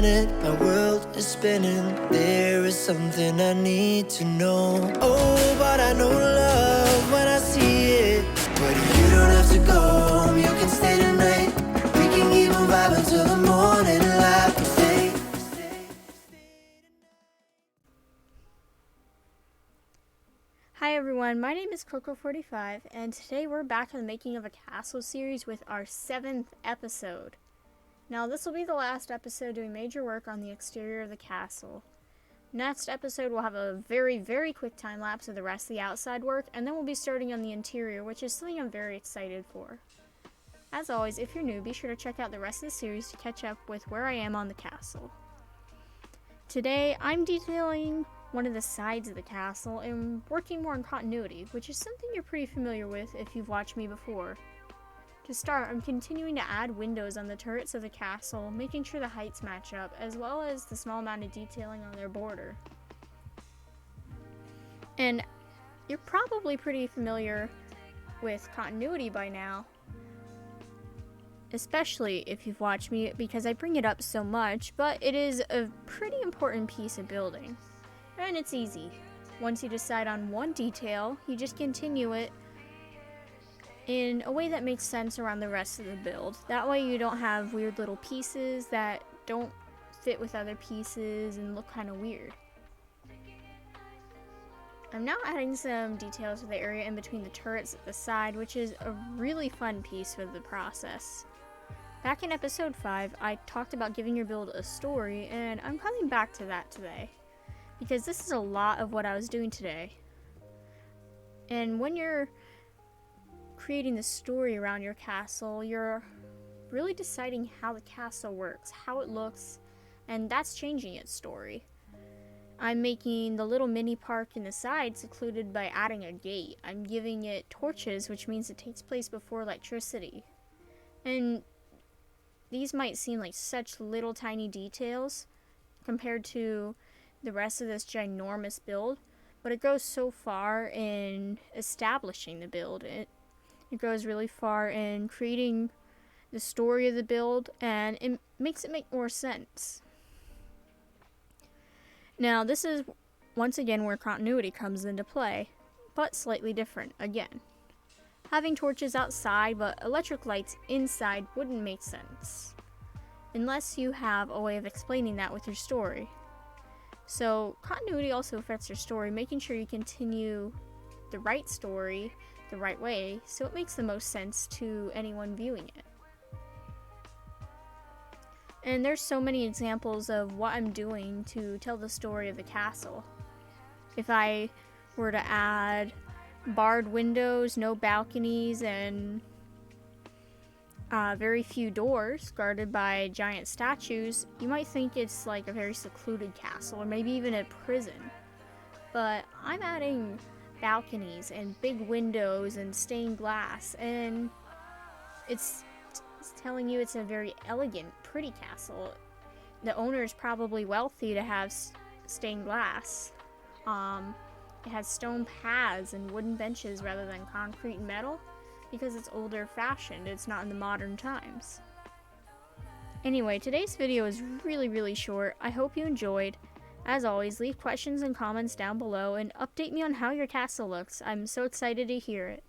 minute, my world is spinning. There is something I need to know. Oh, but I know love when I see it. But you don't have to go home, you can stay tonight. We can keep on vibing till the morning light. Stay. Hi everyone, my name is Coco45, and today we're back on the Making of a Castle series with our 7th episode. Now this will be the last episode doing major work on the exterior of the castle. Next episode we'll have a very quick time lapse of the rest of the outside work, and then we'll be starting on the interior, which is something I'm very excited for. As always, if you're new, be sure to check out the rest of the series to catch up with where I am on the castle. Today I'm detailing one of the sides of the castle and working more on continuity, which is something you're pretty familiar with if you've watched me before. To start, I'm continuing to add windows on the turrets of the castle, making sure the heights match up, as well as the small amount of detailing on their border. And you're probably pretty familiar with continuity by now, especially if you've watched me, because I bring it up so much, but it is a pretty important piece of building. And it's easy. Once you decide on one detail, you just continue it in a way that makes sense around the rest of the build. That way you don't have weird little pieces that don't fit with other pieces and look kind of weird. I'm now adding some details to the area in between the turrets at the side, which is a really fun piece of the process. Back in episode 5, I talked about giving your build a story, and I'm coming back to that today, because this is a lot of what I was doing today. And when you're creating the story around your castle, you're really deciding how the castle works, how it looks, and that's changing its story. I'm making the little mini park in the side secluded by adding a gate. I'm giving it torches, which means it takes place before electricity. And these might seem like such little tiny details compared to the rest of this ginormous build, but it goes so far in establishing the build. It goes really far in creating the story of the build, and it makes it make more sense. Now, this is once again where continuity comes into play, but slightly different again. Having torches outside but electric lights inside wouldn't make sense, unless you have a way of explaining that with your story. So, continuity also affects your story, making sure you continue the right story the right way, so it makes the most sense to anyone viewing it. And there's so many examples of what I'm doing to tell the story of the castle. If I were to add barred windows, no balconies, and very few doors guarded by giant statues, you might think it's like a very secluded castle, or maybe even a prison. But I'm adding balconies and big windows and stained glass, and it's telling you it's a very elegant, pretty castle. The owner is probably wealthy to have stained glass. It has stone paths and wooden benches rather than concrete and metal, because it's older fashioned. It's not in the modern times. Anyway, today's video is really short. I hope you enjoyed. As always, leave questions and comments down below and update me on how your castle looks. I'm so excited to hear it.